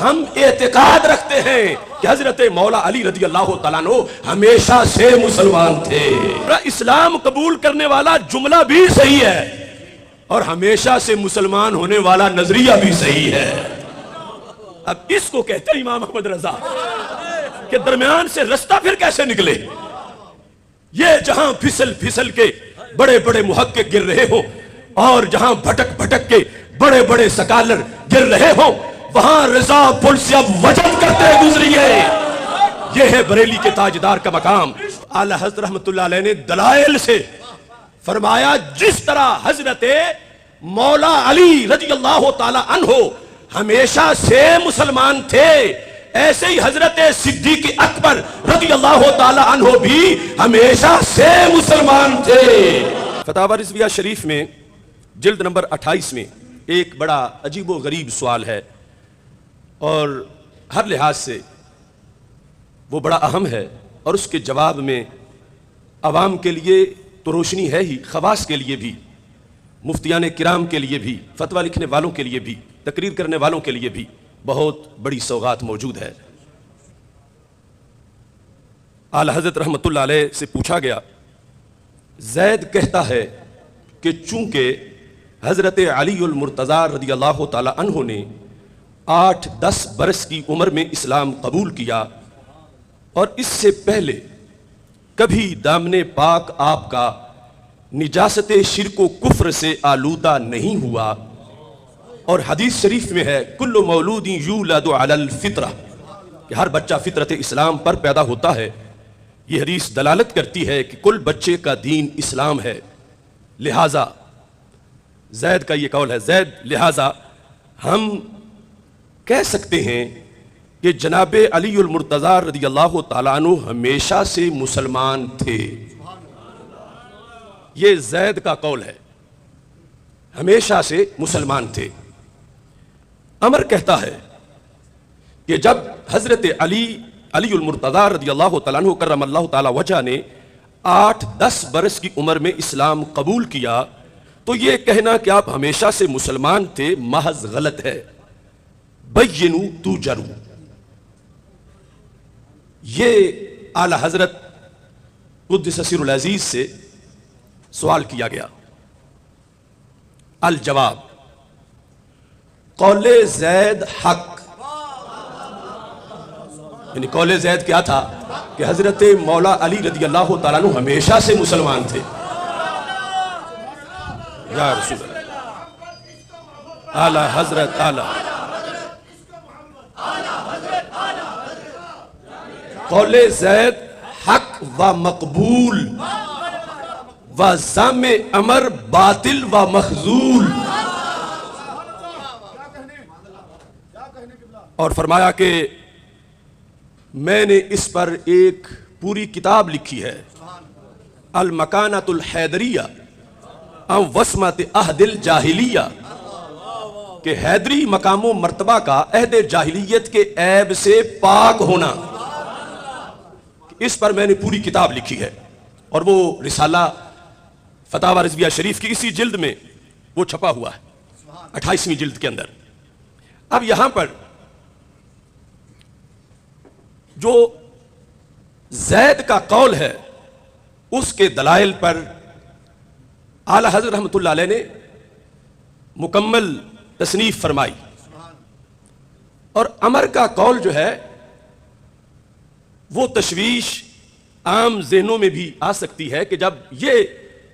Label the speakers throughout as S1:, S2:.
S1: ہم اعتقاد رکھتے ہیں کہ حضرت مولا علی رضی اللہ تعالیٰ عنہ ہمیشہ سے مسلمان تھے۔ اسلام قبول کرنے والا جملہ بھی صحیح ہے اور ہمیشہ سے مسلمان ہونے والا نظریہ بھی صحیح ہے۔ اب اس کو کہتے ہیں امام احمد رضا کہ درمیان سے رستہ پھر کیسے نکلے؟ یہ جہاں پھسل پھسل کے بڑے بڑے محقق گر رہے ہوں اور جہاں بھٹک بھٹک کے بڑے بڑے سکالر گر رہے ہوں، وہاں رضا پل سے اب وجد کرتے گزریے۔ یہ ہے بریلی کے تاجدار کا مقام۔ اعلیٰ حضرت رحمت اللہ علیہ نے دلائل سے فرمایا جس طرح حضرت مولا علی رضی اللہ تعالی عنہ ہمیشہ سے مسلمان تھے، ایسے ہی حضرت صدیق اکبر رضی اللہ تعالی عنہ بھی ہمیشہ سے مسلمان تھے۔ فتاوی رضویہ شریف میں جلد نمبر 28 میں ایک بڑا عجیب و غریب سوال ہے اور ہر لحاظ سے وہ بڑا اہم ہے، اور اس کے جواب میں عوام کے لیے تو روشنی ہے ہی، خواص کے لیے بھی، مفتیان کرام کے لیے بھی، فتویٰ لکھنے والوں کے لیے بھی، تقریر کرنے والوں کے لیے بھی بہت بڑی سوغات موجود ہے۔ اعلیٰ حضرت رحمت اللہ علیہ سے پوچھا گیا، زید کہتا ہے کہ چونکہ حضرت علی المرتضیٰ رضی اللہ تعالی عنہ نے 8-10 برس کی عمر میں اسلام قبول کیا اور اس سے پہلے کبھی دامن پاک آپ کا نجاست شرک و کفر سے آلودہ نہیں ہوا، اور حدیث شریف میں ہے کل مولود یولد علی الفطرہ، کہ ہر بچہ فطرت اسلام پر پیدا ہوتا ہے۔ یہ حدیث دلالت کرتی ہے کہ کل بچے کا دین اسلام ہے، لہٰذا زید کا یہ قول ہے، زید لہٰذا ہم کہہ سکتے ہیں کہ جناب علی المرتضیٰ رضی اللہ تعالیٰ عنہ ہمیشہ سے مسلمان تھے۔ یہ زید کا قول ہے، ہمیشہ سے مسلمان تھے۔ عمر کہتا ہے کہ جب حضرت علی المرتضیٰ رضی اللہ تعالیٰ عنہ کرم اللہ تعالیٰ وجہ نے 8-10 برس کی عمر میں اسلام قبول کیا تو یہ کہنا کہ آپ ہمیشہ سے مسلمان تھے محض غلط ہے۔ بینو توجرو، یہ اعلیٰ حضرت قدس سر العزیز سے سوال کیا گیا۔ الجواب، قول زید حق، یعنی قول زید کیا تھا کہ حضرت مولا علی رضی اللہ تعالیٰ عنہ ہمیشہ سے مسلمان تھے۔ یا رسول اللہ، اعلیٰ حضرت اعلیٰ قول زید حق و مقبول و زم امر باطل و مخذول، اور فرمایا کہ میں نے اس پر ایک پوری کتاب لکھی ہے، المکانۃ الحیدریہ عن وسمۃ عہد الجاہلیہ، کہ حیدری مقام و مرتبہ کا عہد جاہلیت کے عیب سے پاک ہونا، اس پر میں نے پوری کتاب لکھی ہے، اور وہ رسالہ فتاوی رضویہ شریف کی اسی جلد میں وہ چھپا ہوا ہے، 28ویں جلد کے اندر۔ اب یہاں پر جو زید کا قول ہے اس کے دلائل پر اعلیٰ حضرت رحمت اللہ علیہ نے مکمل تصنیف فرمائی، اور عمر کا قول جو ہے وہ تشویش عام ذہنوں میں بھی آ سکتی ہے کہ جب یہ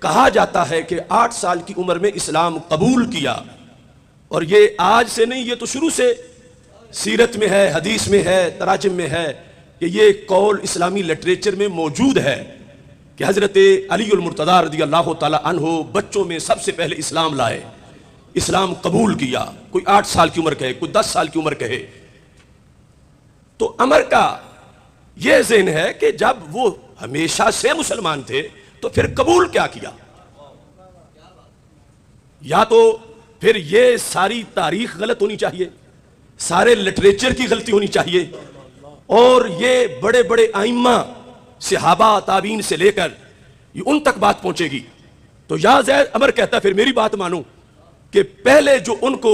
S1: کہا جاتا ہے کہ 8 سال کی عمر میں اسلام قبول کیا، اور یہ آج سے نہیں، یہ تو شروع سے سیرت میں ہے، حدیث میں ہے، تراجم میں ہے کہ یہ قول اسلامی لٹریچر میں موجود ہے کہ حضرت علی المرتضیٰ رضی اللہ تعالی عنہ بچوں میں سب سے پہلے اسلام لائے، اسلام قبول کیا، کوئی 8 سال کی عمر کہے، کوئی 10 سال کی عمر کہے۔ تو عمر کا یہ ذہن ہے کہ جب وہ ہمیشہ سے مسلمان تھے تو پھر قبول کیا کیا؟ یا تو پھر یہ ساری تاریخ غلط ہونی چاہیے، سارے لٹریچر کی غلطی ہونی چاہیے، اور یہ بڑے بڑے ائمہ صحابہ تابعین سے لے کر یہ ان تک بات پہنچے گی۔ تو یا زید عمر کہتا پھر میری بات مانو کہ پہلے جو ان کو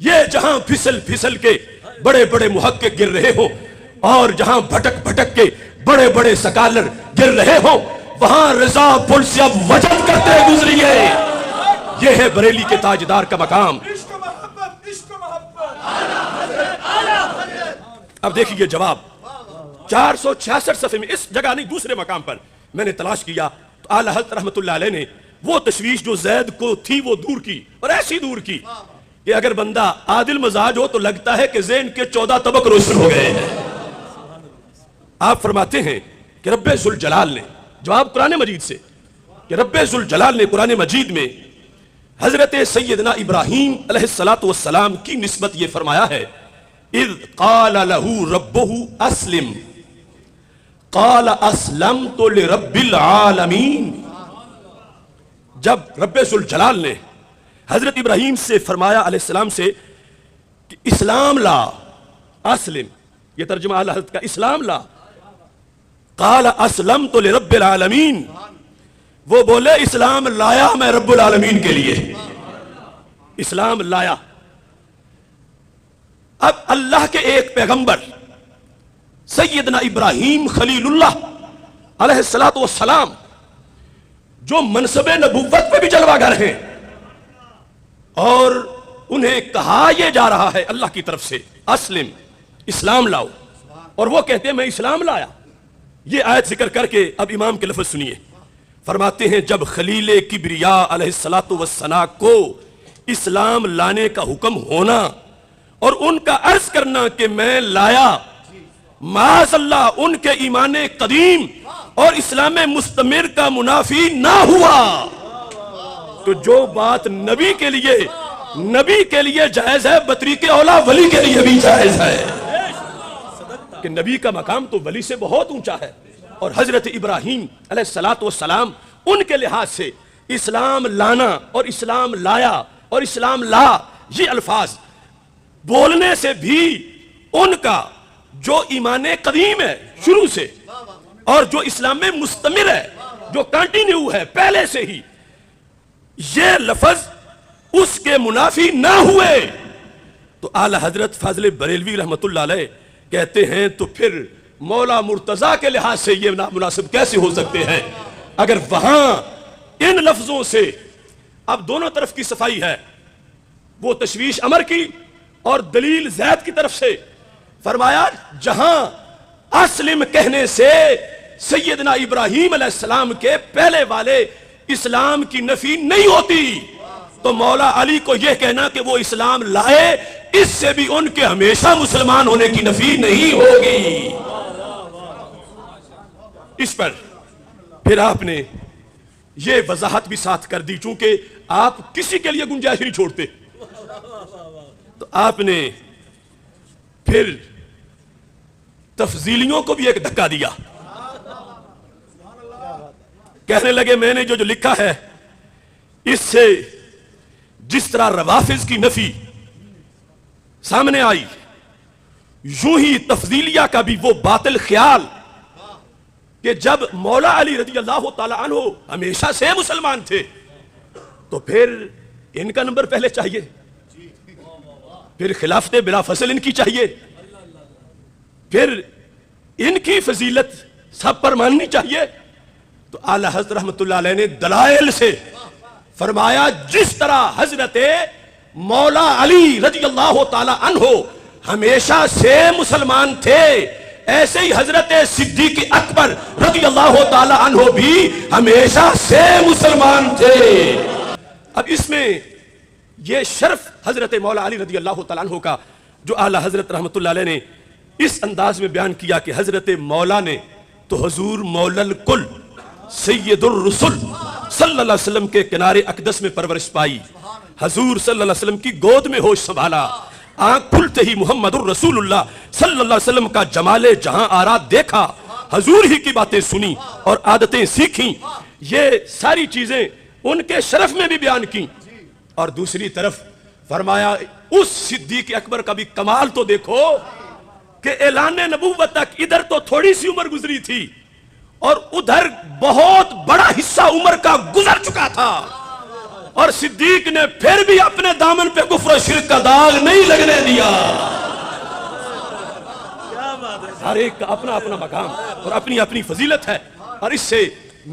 S1: یہ جہاں پھسل پھسل کے بڑے بڑے محقق گر رہے ہوں اور جہاں بھٹک بھٹک کے بڑے بڑے سکالر گر رہے ہوں، وہاں رضا پل سے اب وجد کرتے گزریے. یہ ہے بریلی کے تاجدار کا مقام. اب دیکھیے جواب 466 صفحے میں، اس جگہ نہیں دوسرے مقام پر میں نے تلاش کیا تو اعلیٰ حضرت رحمت اللہ علیہ نے وہ تشویش جو زید کو تھی وہ دور کی، اور ایسی دور کی کہ اگر بندہ عادل مزاج ہو تو لگتا ہے کہ ذہن کے 14 طبق روشن ہو گئے ہیں. آپ فرماتے ہیں کہ رب ذوالجلال نے جواب قرآن مجید سے کہ رب ذوالجلال نے قرآن مجید میں حضرت سیدنا ابراہیم علیہ السلام کی نسبت یہ فرمایا ہے، اذ قال له ربه اسلم قال اسلمت لرب العالمین. جب رب ذوالجلال نے حضرت ابراہیم سے فرمایا علیہ السلام سے کہ اسلام لا، اسلم یہ ترجمہ اعلیٰ حضرت کا، اسلام لا، قال اسلمت لرب العالمین، وہ بولے اسلام لایا میں رب العالمین کے لیے، اسلام لایا. اب اللہ کے ایک پیغمبر سیدنا ابراہیم خلیل اللہ علیہ السلام جو منصب نبوت پہ بھی جلوہ گر ہیں، اور انہیں کہا یہ جا رہا ہے اللہ کی طرف سے اسلم، اسلام لاؤ، اور وہ کہتے ہیں میں اسلام لایا. یہ آیت ذکر کر کے اب امام کے لفظ سنیے. فرماتے ہیں جب خلیل کبریا علیہ السلام کو اسلام لانے کا حکم ہونا اور ان کا عرض کرنا کہ میں لایا، معاذ اللہ ان کے ایمان قدیم اور اسلام مستمر کا منافی نہ ہوا، تو جو بات نبی کے لیے جائز ہے بطریق اولا ولی کے لیے بھی جائز ہے کہ نبی کا مقام تو ولی سے بہت اونچا ہے. اور حضرت ابراہیم علیہ السلام ان کے لحاظ سے اسلام لانا اور اسلام لایا اور اسلام لا، یہ الفاظ بولنے سے بھی ان کا جو ایمان قدیم ہے شروع سے اور جو اسلام میں مستمر ہے، جو کنٹینیو ہے پہلے سے ہی، یہ لفظ اس کے منافی نہ ہوئے. تو اعلیٰ حضرت فاضل بریلوی رحمت اللہ علیہ کہتے ہیں تو پھر مولا مرتضیٰ کے لحاظ سے یہ نامناسب کیسے ہو سکتے ہیں اگر وہاں ان لفظوں سے اب دونوں طرف کی صفائی ہے، وہ تشویش امر کی اور دلیل زید کی طرف سے. فرمایا جہاں اسلم کہنے سے سیدنا ابراہیم علیہ السلام کے پہلے والے اسلام کی نفی نہیں ہوتی، تو مولا علی کو یہ کہنا کہ وہ اسلام لائے، اس سے بھی ان کے ہمیشہ مسلمان ہونے کی نفی نہیں ہوگی. اس پر پھر آپ نے یہ وضاحت بھی ساتھ کر دی، چونکہ آپ کسی کے لیے گنجائش نہیں چھوڑتے، تو آپ نے پھر تفضیلیوں کو بھی ایک دھکا دیا. کہنے لگے میں نے جو لکھا ہے اس سے جس طرح روافض کی نفی سامنے آئی، یوں ہی تفضیلیہ کا بھی وہ باطل خیال کہ جب مولا علی رضی اللہ تعالی عنہ ہمیشہ سے مسلمان تھے تو پھر ان کا نمبر پہلے چاہیے، پھر خلافت بلا فصل ان کی چاہیے، پھر ان کی فضیلت سب پر ماننی چاہیے. تو اعلیٰ حضرت رحمت اللہ علیہ نے دلائل سے فرمایا جس طرح حضرت مولا علی رضی اللہ تعالی عنہ ہمیشہ سے مسلمان تھے، ایسے ہی حضرت صدیق اکبر رضی اللہ تعالی عنہ بھی ہمیشہ سے مسلمان تھے. اب اس میں یہ شرف حضرت مولا علی رضی اللہ تعالی عنہ کا جو اعلیٰ حضرت رحمت اللہ علیہ نے اس انداز میں بیان کیا کہ حضرت مولا نے تو حضور مولا الکل سید الرسل صلی اللہ علیہ وسلم کے کنارے اقدس میں پرورش پائی، حضور صلی اللہ علیہ وسلم کی گود میں ہوش سنبھالا، آنکھ کھلتے ہی محمد الرسول اللہ صلی اللہ علیہ وسلم کا جمال جہاں آرات دیکھا، حضور ہی کی باتیں سنی اور عادتیں سیکھیں، یہ ساری چیزیں ان کے شرف میں بھی بیان کی. اور دوسری طرف فرمایا اس صدیق اکبر کا بھی کمال تو دیکھو کہ اعلان نبوت تک ادھر تو تھوڑی سی عمر گزری تھی اور ادھر بہت بڑا حصہ عمر کا گزر چکا تھا، اور صدیق نے پھر بھی اپنے دامن پہ کفر و شرک کا داغ نہیں لگنے دیا. ہر ایک کا اپنا اپنا مقام اور اپنی اپنی فضیلت ہے. اور اس سے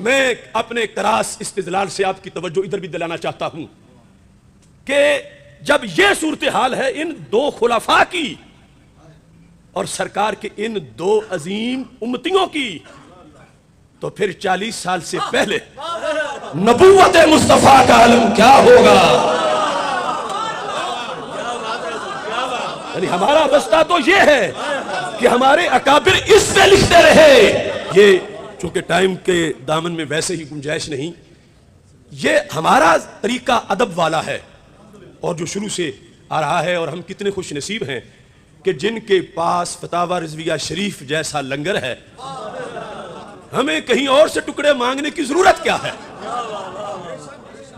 S1: میں اپنے کراس استدلال سے آپ کی توجہ ادھر بھی دلانا چاہتا ہوں کہ جب یہ صورتحال ہے ان دو خلفاء کی اور سرکار کے ان دو عظیم امتیوں کی، تو پھر 40 سال سے پہلے نبوت مصطفیٰ کا علم کیا ہوگا؟ یعنی ہمارا بستہ تو یہ ہے کہ ہمارے اکابر اس پہ لکھتے رہے. یہ چونکہ ٹائم کے دامن میں ویسے ہی گنجائش نہیں، یہ ہمارا طریقہ ادب والا ہے اور جو شروع سے آ رہا ہے. اور ہم کتنے خوش نصیب ہیں کہ جن کے پاس فتاوی رضویہ شریف جیسا لنگر ہے. ہمیں کہیں اور سے ٹکڑے مانگنے کی ضرورت کیا ہے؟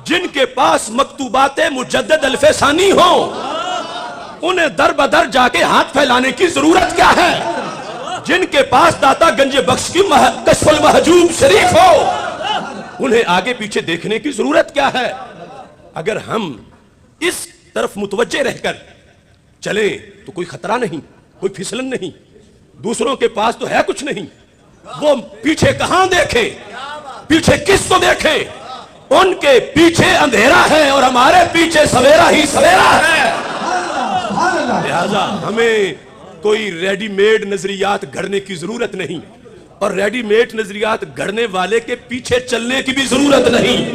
S1: جن کے پاس مکتوبات مجدد الفسانی ہوں انہیں در بدر جا کے ہاتھ پھیلانے کی ضرورت کیا ہے؟ جن کے پاس داتا گنج بخش کی کشف المحجوب شریف ہو انہیں آگے پیچھے دیکھنے کی ضرورت کیا ہے؟ اگر ہم اس طرف متوجہ رہ کر چلیں تو کوئی خطرہ نہیں، کوئی پھسلن نہیں. دوسروں کے پاس تو ہے کچھ نہیں، وہ پیچھے کہاں دیکھیں، پیچھے کس کو دیکھیں؟ ان کے پیچھے اندھیرا ہے اور ہمارے پیچھے سویرا ہی سویرا ہے. لہذا ہمیں کوئی ریڈی میڈ نظریات گھڑنے کی ضرورت نہیں اور ریڈی میڈ نظریات گھڑنے والے کے پیچھے چلنے کی بھی ضرورت نہیں.